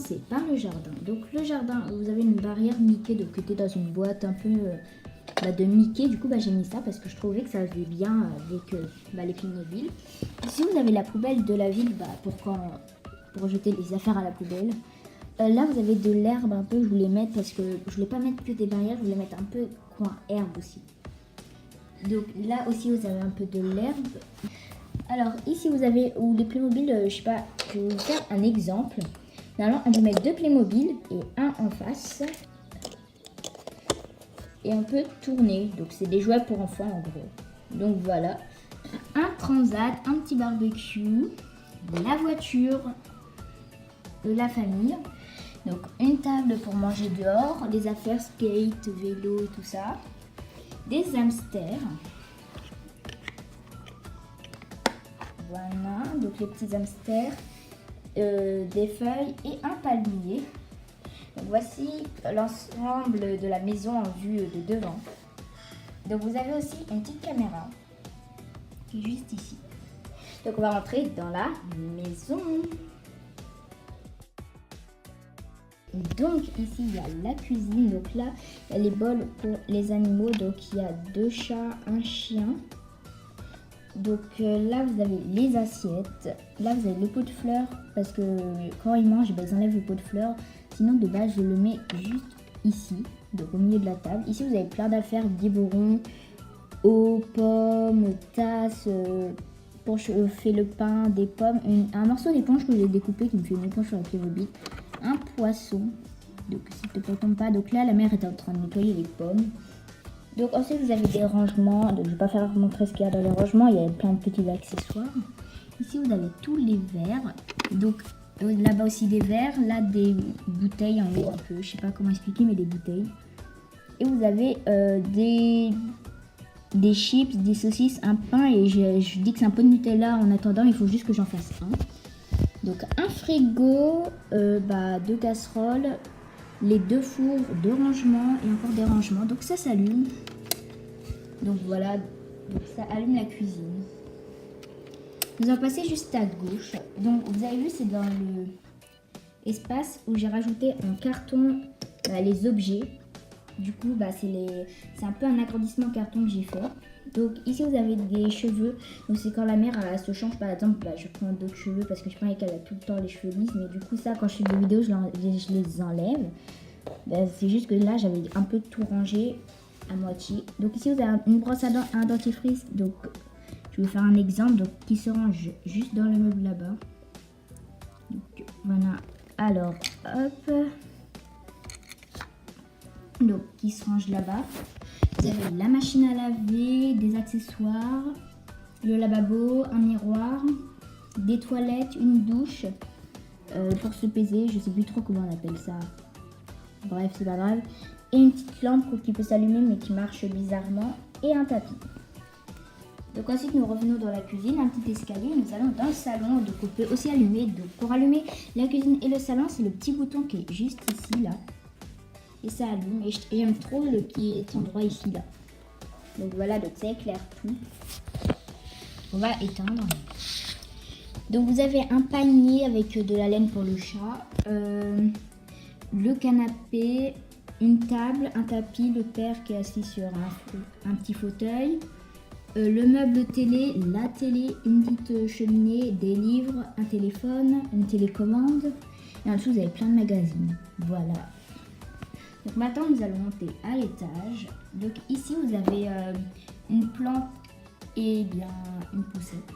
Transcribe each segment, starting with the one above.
commencer par le jardin. Donc le jardin, vous avez une barrière Mickey donc, qui était dans une boîte un peu de Mickey. Du coup, j'ai mis ça parce que je trouvais que ça allait bien avec les Playmobil. Ici, vous avez la poubelle de la ville pour jeter les affaires à la poubelle. Là, vous avez de l'herbe un peu. Je voulais mettre parce que je voulais pas mettre que des barrières. Je voulais mettre un peu coin herbe aussi. Donc là aussi, vous avez un peu de l'herbe. Alors ici, vous avez où les Playmobil, je sais pas, je vais vous faire un exemple. Normalement, on peut mettre 2 Playmobil et un en face. Et on peut tourner. Donc c'est des jouets pour enfants en gros. Donc voilà. Un transat, un petit barbecue, la voiture, la famille. Donc une table pour manger dehors, des affaires skate, vélo, tout ça. Des hamsters. Voilà, donc les petits hamsters, des feuilles et un palmier. Donc voici l'ensemble de la maison en vue de devant. Donc vous avez aussi une petite caméra qui est juste ici. Donc on va rentrer dans la maison. Donc ici il y a la cuisine. Donc là il y a les bols pour les animaux. Donc il y a 2 chats, un chien. Donc là vous avez les assiettes. Là vous avez le pot de fleurs parce que quand ils mangent, ils enlèvent le pot de fleurs. Sinon de base je le mets juste ici, donc au milieu de la table. Ici vous avez plein d'affaires, biberons, eau, pommes, tasses, pour chauffer le pain, des pommes, un morceau d'éponge que j'ai découpé qui me fait une éponge sur la Playmobil, un poisson, donc s'il te tombe pas. Donc là la mère est en train de nettoyer les pommes. Donc ensuite vous avez des rangements, donc je vais pas faire montrer ce qu'il y a dans les rangements, il y a plein de petits accessoires. Ici vous avez tous les verres, donc là-bas aussi des verres, là des bouteilles en haut un peu, je sais pas comment expliquer mais des bouteilles. Et vous avez des chips, des saucisses, un pain et je dis que c'est un peu de Nutella en attendant, il faut juste que j'en fasse un. Donc un frigo, 2 casseroles, les 2 fours, 2 rangements et encore des rangements. Donc ça s'allume. Donc voilà, donc ça allume la cuisine. Nous allons passer juste à gauche. Donc vous avez vu, c'est dans le espace où j'ai rajouté en carton les objets. Du coup, c'est un peu un agrandissement carton que j'ai fait. Donc ici vous avez des cheveux. Donc c'est quand la mère elle se change, par exemple, je prends d'autres cheveux parce que je pense qu'elle a tout le temps les cheveux lisses. Mais du coup ça, quand je fais des vidéos, je les enlève. C'est juste que là j'avais un peu tout rangé à moitié. Donc ici vous avez une brosse à dents, un dentifrice. Donc je vais faire un exemple donc, qui se range juste dans le meuble là-bas. Voilà. Alors hop. Donc qui se range là-bas. Vous avez la machine à laver, des accessoires, le lavabo, un miroir, des toilettes, une douche pour se peser, je sais plus trop comment on appelle ça. Bref, c'est pas grave. Et une petite lampe qui peut s'allumer mais qui marche bizarrement et un tapis. Donc ensuite nous revenons dans la cuisine, un petit escalier, nous allons dans le salon, donc on peut aussi allumer. Donc pour allumer la cuisine et le salon, c'est le petit bouton qui est juste ici là. Et ça allume et j'aime trop le petit endroit ici là. Donc voilà, donc ça éclaire tout. On va éteindre. Donc vous avez un panier avec de la laine pour le chat, le canapé, une table, un tapis, le père qui est assis sur un petit fauteuil, le meuble télé, la télé, une petite cheminée, des livres, un téléphone, une télécommande et en dessous vous avez plein de magazines. Voilà. Donc maintenant nous allons monter à l'étage. Donc ici vous avez une plante et bien une poussette.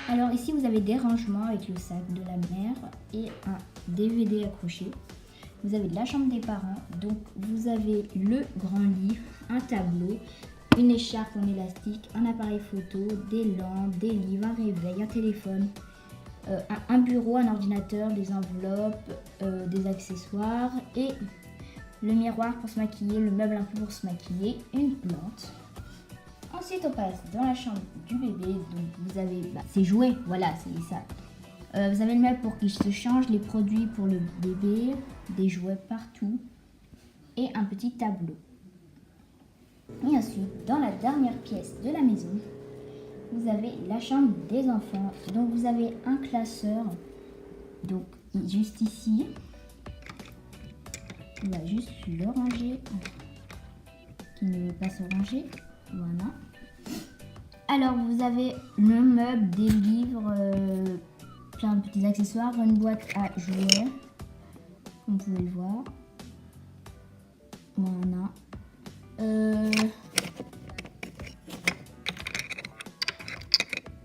Alors ici vous avez des rangements avec le sac de la mère et un DVD accroché. Vous avez de la chambre des parents. Donc vous avez le grand lit, un tableau, une écharpe en élastique, un appareil photo, des lampes, des livres, un réveil, un téléphone, un bureau, un ordinateur, des enveloppes, des accessoires et le miroir pour se maquiller, le meuble un peu pour se maquiller, une plante. Ensuite, on passe dans la chambre du bébé. Donc, vous avez ses jouets, voilà, c'est ça. Vous avez le meuble pour qu'il se change, les produits pour le bébé, des jouets partout et un petit tableau. Et ensuite, dans la dernière pièce de la maison, vous avez la chambre des enfants. Donc, vous avez un classeur. Donc, juste ici. On va juste le ranger, qui ne veut pas se ranger. Voilà. Alors vous avez le meuble, des livres, plein de petits accessoires, une boîte à jouets, comme vous pouvez le voir. Voilà.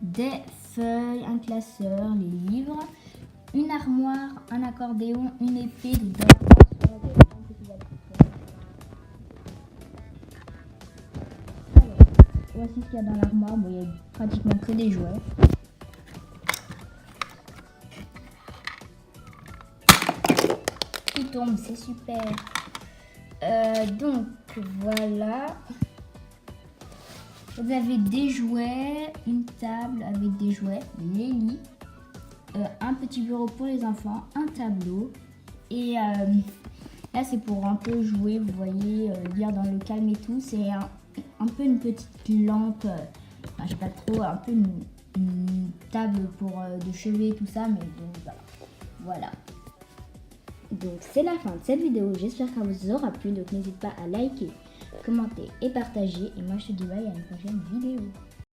Des feuilles, un classeur, les livres, une armoire, un accordéon, une épée, des voici ce qu'il y a dans l'armoire. Bon, il y a pratiquement que des jouets. Tout tombe, c'est super. Donc voilà. Vous avez des jouets, une table avec des jouets, les lits, un petit bureau pour les enfants, un tableau. Et là, c'est pour un peu jouer, vous voyez, lire dans le calme et tout. C'est un peu une petite lampe, enfin, je sais pas trop, un peu une table pour de chevet, tout ça. Mais donc voilà. Donc c'est la fin de cette vidéo. J'espère qu'elle vous aura plu. Donc n'hésite pas à liker, commenter et partager. Et moi, je te dis bye à une prochaine vidéo.